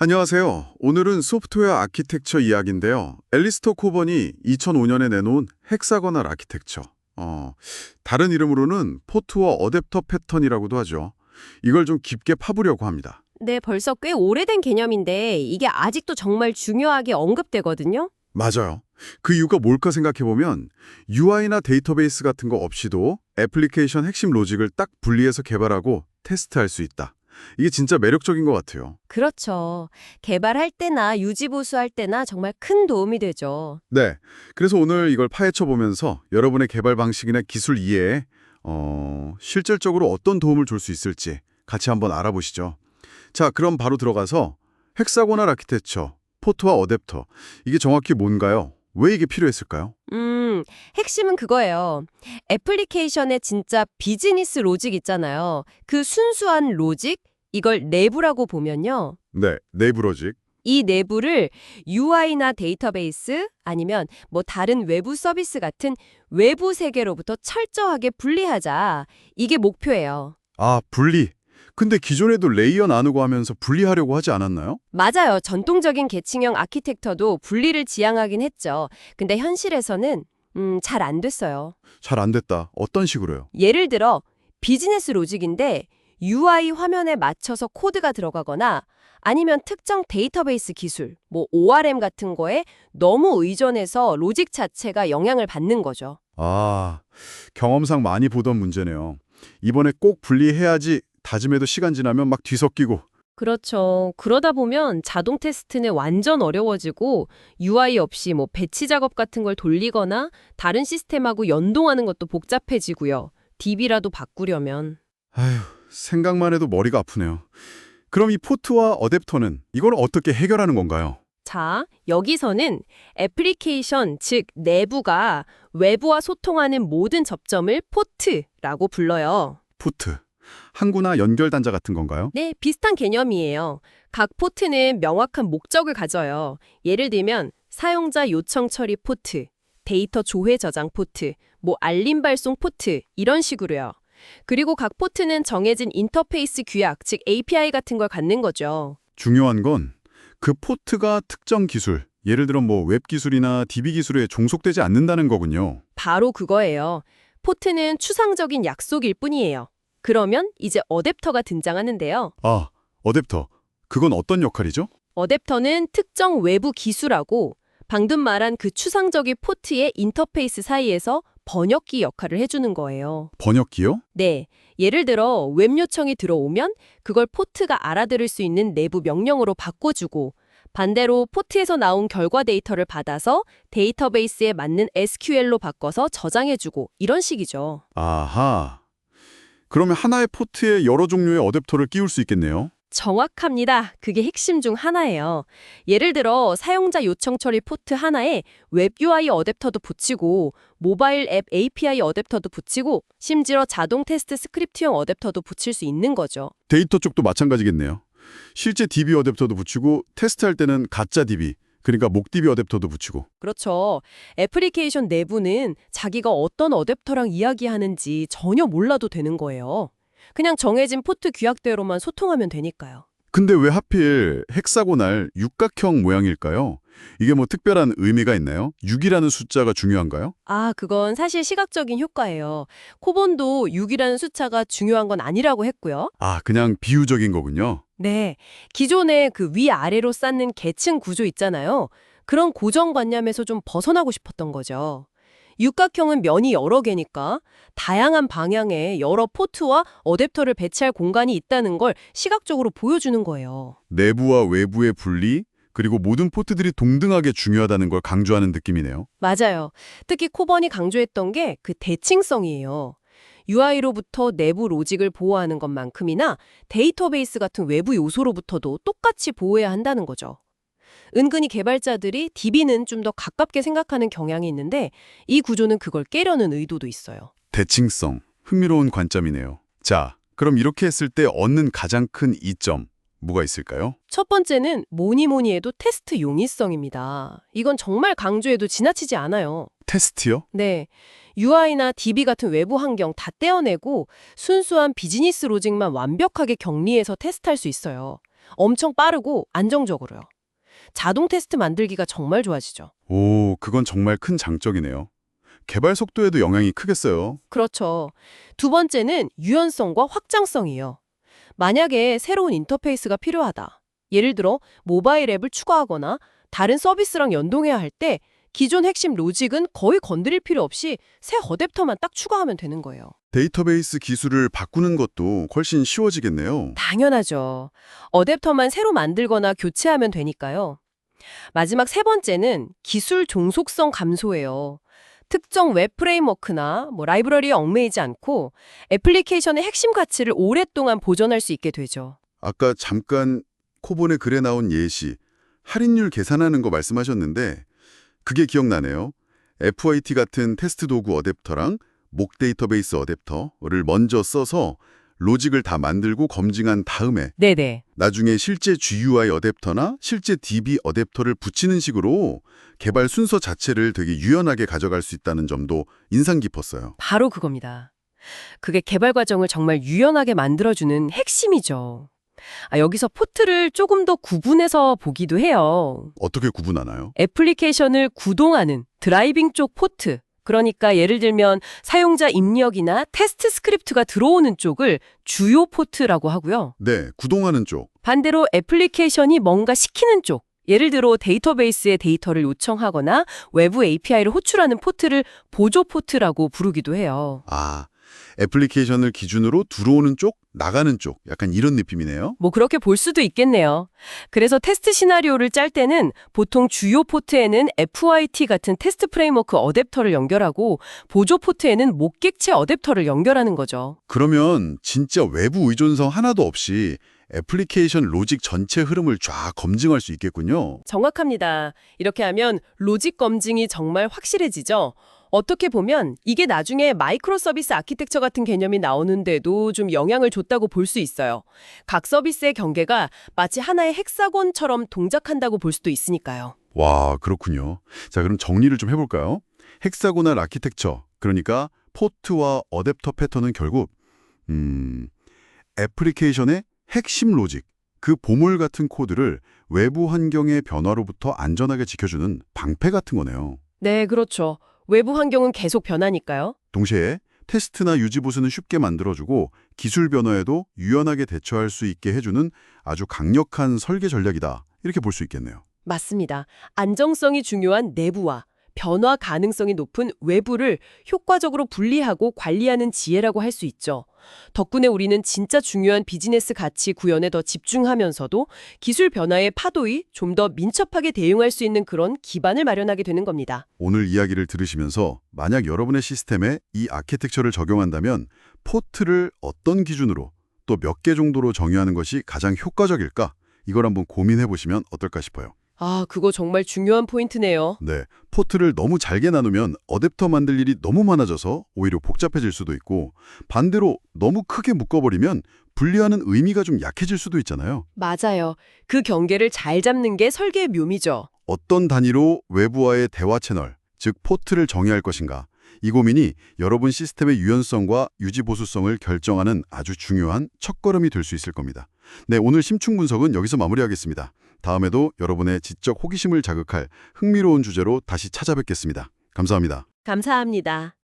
안녕하세요. 오늘은 소프트웨어 아키텍처 이야기인데요. 앨리스터 코번이 2005년에 내놓은 헥사거널 아키텍처. 다른 이름으로는 포트와 어댑터 패턴이라고도 하죠. 이걸 좀 깊게 파보려고 합니다. 네, 벌써 꽤 오래된 개념인데 이게 아직도 정말 중요하게 언급되거든요. 맞아요. 그 이유가 뭘까 생각해보면 UI나 데이터베이스 같은 거 없이도 애플리케이션 핵심 로직을 딱 분리해서 개발하고 테스트할 수 있다. 이게 진짜 매력적인 것 같아요. 그렇죠. 개발할 때나 유지보수할 때나 정말 큰 도움이 되죠. 네. 그래서 오늘 이걸 파헤쳐 보면서 여러분의 개발 방식이나 기술 이해에 실질적으로 어떤 도움을 줄 수 있을지 같이 한번 알아보시죠. 자, 그럼 바로 들어가서 헥사고널 아키텍처, 포트와 어댑터. 이게 정확히 뭔가요? 왜 이게 필요했을까요? 핵심은 그거예요. 애플리케이션의 진짜 비즈니스 로직 있잖아요. 그 순수한 로직, 이걸 내부라고 보면요. 네, 내부 로직. 이 내부를 UI나 데이터베이스 아니면 뭐 다른 외부 서비스 같은 외부 세계로부터 철저하게 분리하자. 이게 목표예요. 아, 분리. 근데 기존에도 레이어 나누고 하면서 분리하려고 하지 않았나요? 맞아요. 전통적인 계층형 아키텍처도 분리를 지향하긴 했죠. 근데 현실에서는 잘 안 됐어요. 잘 안 됐다. 어떤 식으로요? 예를 들어 비즈니스 로직인데 UI 화면에 맞춰서 코드가 들어가거나 아니면 특정 데이터베이스 기술, 뭐 ORM 같은 거에 너무 의존해서 로직 자체가 영향을 받는 거죠. 아, 경험상 많이 보던 문제네요. 이번에 꼭 분리해야지 다짐해도 시간 지나면 막 뒤섞이고. 그렇죠. 그러다 보면 자동 테스트는 완전 어려워지고 UI 없이 뭐 배치 작업 같은 걸 돌리거나 다른 시스템하고 연동하는 것도 복잡해지고요. DB라도 바꾸려면. 아휴, 생각만 해도 머리가 아프네요. 그럼 이 포트와 어댑터는 이걸 어떻게 해결하는 건가요? 자, 여기서는 애플리케이션, 즉 내부가 외부와 소통하는 모든 접점을 포트라고 불러요. 포트. 항구나 연결 단자 같은 건가요? 네, 비슷한 개념이에요. 각 포트는 명확한 목적을 가져요. 예를 들면 사용자 요청 처리 포트, 데이터 조회 저장 포트, 뭐 알림 발송 포트 이런 식으로요. 그리고 각 포트는 정해진 인터페이스 규약, 즉 API 같은 걸 갖는 거죠. 중요한 건 그 포트가 특정 기술, 예를 들어 뭐 웹 기술이나 DB 기술에 종속되지 않는다는 거군요. 바로 그거예요. 포트는 추상적인 약속일 뿐이에요. 그러면 이제 어댑터가 등장하는데요. 아, 어댑터. 그건 어떤 역할이죠? 어댑터는 특정 외부 기술하고 방금 말한 그 추상적인 포트의 인터페이스 사이에서 번역기 역할을 해주는 거예요. 번역기요? 네, 예를 들어 웹 요청이 들어오면 그걸 포트가 알아들을 수 있는 내부 명령으로 바꿔주고 반대로 포트에서 나온 결과 데이터를 받아서 데이터베이스에 맞는 SQL로 바꿔서 저장해주고 이런 식이죠. 아하. 그러면 하나의 포트에 여러 종류의 어댑터를 끼울 수 있겠네요. 정확합니다. 그게 핵심 중 하나예요. 예를 들어 사용자 요청 처리 포트 하나에 웹 UI 어댑터도 붙이고 모바일 앱 API 어댑터도 붙이고 심지어 자동 테스트 스크립트용 어댑터도 붙일 수 있는 거죠. 데이터 쪽도 마찬가지겠네요. 실제 DB 어댑터도 붙이고 테스트할 때는 가짜 DB, 그러니까 목 DB 어댑터도 붙이고. 그렇죠. 애플리케이션 내부는 자기가 어떤 어댑터랑 이야기하는지 전혀 몰라도 되는 거예요. 그냥 정해진 포트 규약대로만 소통하면 되니까요. 근데 왜 하필 헥사고날 육각형 모양일까요? 이게 뭐 특별한 의미가 있나요? 6이라는 숫자가 중요한가요? 아, 그건 사실 시각적인 효과예요. 코본도 6이라는 숫자가 중요한 건 아니라고 했고요. 아, 그냥 비유적인 거군요. 네, 기존의 그 위아래로 쌓는 계층 구조 있잖아요. 그런 고정관념에서 좀 벗어나고 싶었던 거죠. 육각형은 면이 여러 개니까 다양한 방향에 여러 포트와 어댑터를 배치할 공간이 있다는 걸 시각적으로 보여주는 거예요. 내부와 외부의 분리, 그리고 모든 포트들이 동등하게 중요하다는 걸 강조하는 느낌이네요. 맞아요. 특히 코번이 강조했던 게 그 대칭성이에요. UI로부터 내부 로직을 보호하는 것만큼이나 데이터베이스 같은 외부 요소로부터도 똑같이 보호해야 한다는 거죠. 은근히 개발자들이 DB는 좀 더 가깝게 생각하는 경향이 있는데 이 구조는 그걸 깨려는 의도도 있어요. 대칭성, 흥미로운 관점이네요. 자, 그럼 이렇게 했을 때 얻는 가장 큰 이점, 뭐가 있을까요? 첫 번째는 뭐니 해도 테스트 용이성입니다. 이건 정말 강조해도 지나치지 않아요. 테스트요? 네, UI나 DB 같은 외부 환경 다 떼어내고 순수한 비즈니스 로직만 완벽하게 격리해서 테스트할 수 있어요. 엄청 빠르고 안정적으로요. 자동 테스트 만들기가 정말 좋아지죠. 오, 그건 정말 큰 장점이네요. 개발 속도에도 영향이 크겠어요. 그렇죠. 두 번째는 유연성과 확장성이에요. 만약에 새로운 인터페이스가 필요하다. 예를 들어 모바일 앱을 추가하거나 다른 서비스랑 연동해야 할 때 기존 핵심 로직은 거의 건드릴 필요 없이 새 어댑터만 딱 추가하면 되는 거예요. 데이터베이스 기술을 바꾸는 것도 훨씬 쉬워지겠네요. 당연하죠. 어댑터만 새로 만들거나 교체하면 되니까요. 마지막 세 번째는 기술 종속성 감소예요. 특정 웹 프레임워크나 라이브러리에 얽매이지 않고 애플리케이션의 핵심 가치를 오랫동안 보존할 수 있게 되죠. 아까 잠깐 코본의 글에 나온 예시, 할인율 계산하는 거 말씀하셨는데 그게 기억나네요. FYT 같은 테스트 도구 어댑터랑 목 데이터베이스 어댑터를 먼저 써서 로직을 다 만들고 검증한 다음에 네네. 나중에 실제 GUI 어댑터나 실제 DB 어댑터를 붙이는 식으로 개발 순서 자체를 되게 유연하게 가져갈 수 있다는 점도 인상 깊었어요. 바로 그겁니다. 그게 개발 과정을 정말 유연하게 만들어주는 핵심이죠. 여기서 포트를 조금 더 구분해서 보기도 해요. 어떻게 구분하나요? 애플리케이션을 구동하는 드라이빙 쪽 포트. 그러니까 예를 들면 사용자 입력이나 테스트 스크립트가 들어오는 쪽을 주요 포트라고 하고요. 네, 구동하는 쪽. 반대로 애플리케이션이 뭔가 시키는 쪽. 예를 들어 데이터베이스에 데이터를 요청하거나 외부 API를 호출하는 포트를 보조 포트라고 부르기도 해요. 아, 애플리케이션을 기준으로 들어오는 쪽, 나가는 쪽. 약간 이런 느낌이네요. 그렇게 볼 수도 있겠네요. 그래서 테스트 시나리오를 짤 때는 보통 주요 포트에는 FYT 같은 테스트 프레임워크 어댑터를 연결하고 보조 포트에는 목객체 어댑터를 연결하는 거죠. 그러면 진짜 외부 의존성 하나도 없이 애플리케이션 로직 전체 흐름을 쫙 검증할 수 있겠군요. 정확합니다. 이렇게 하면 로직 검증이 정말 확실해지죠. 어떻게 보면 이게 나중에 마이크로 서비스 아키텍처 같은 개념이 나오는데도 좀 영향을 줬다고 볼 수 있어요. 각 서비스의 경계가 마치 하나의 헥사곤처럼 동작한다고 볼 수도 있으니까요. 와, 그렇군요. 자, 그럼 정리를 좀 해볼까요? 헥사고널 아키텍처, 그러니까 포트와 어댑터 패턴은 결국 애플리케이션의 핵심 로직, 그 보물 같은 코드를 외부 환경의 변화로부터 안전하게 지켜주는 방패 같은 거네요. 네, 그렇죠. 외부 환경은 계속 변하니까요. 동시에 테스트나 유지 보수는 쉽게 만들어주고 기술 변화에도 유연하게 대처할 수 있게 해주는 아주 강력한 설계 전략이다. 이렇게 볼 수 있겠네요. 맞습니다. 안정성이 중요한 내부와 변화 가능성이 높은 외부를 효과적으로 분리하고 관리하는 지혜라고 할 수 있죠. 덕분에 우리는 진짜 중요한 비즈니스 가치 구현에 더 집중하면서도 기술 변화의 파도에 좀 더 민첩하게 대응할 수 있는 그런 기반을 마련하게 되는 겁니다. 오늘 이야기를 들으시면서 만약 여러분의 시스템에 이 아키텍처를 적용한다면 포트를 어떤 기준으로 또 몇 개 정도로 정의하는 것이 가장 효과적일까? 이걸 한번 고민해 보시면 어떨까 싶어요. 그거 정말 중요한 포인트네요. 네, 포트를 너무 잘게 나누면 어댑터 만들 일이 너무 많아져서 오히려 복잡해질 수도 있고 반대로 너무 크게 묶어버리면 분리하는 의미가 좀 약해질 수도 있잖아요. 맞아요. 그 경계를 잘 잡는 게 설계의 묘미죠. 어떤 단위로 외부와의 대화 채널, 즉 포트를 정의할 것인가? 이 고민이 여러분 시스템의 유연성과 유지 보수성을 결정하는 아주 중요한 첫걸음이 될 수 있을 겁니다. 네, 오늘 심층 분석은 여기서 마무리하겠습니다. 다음에도 여러분의 지적 호기심을 자극할 흥미로운 주제로 다시 찾아뵙겠습니다. 감사합니다. 감사합니다.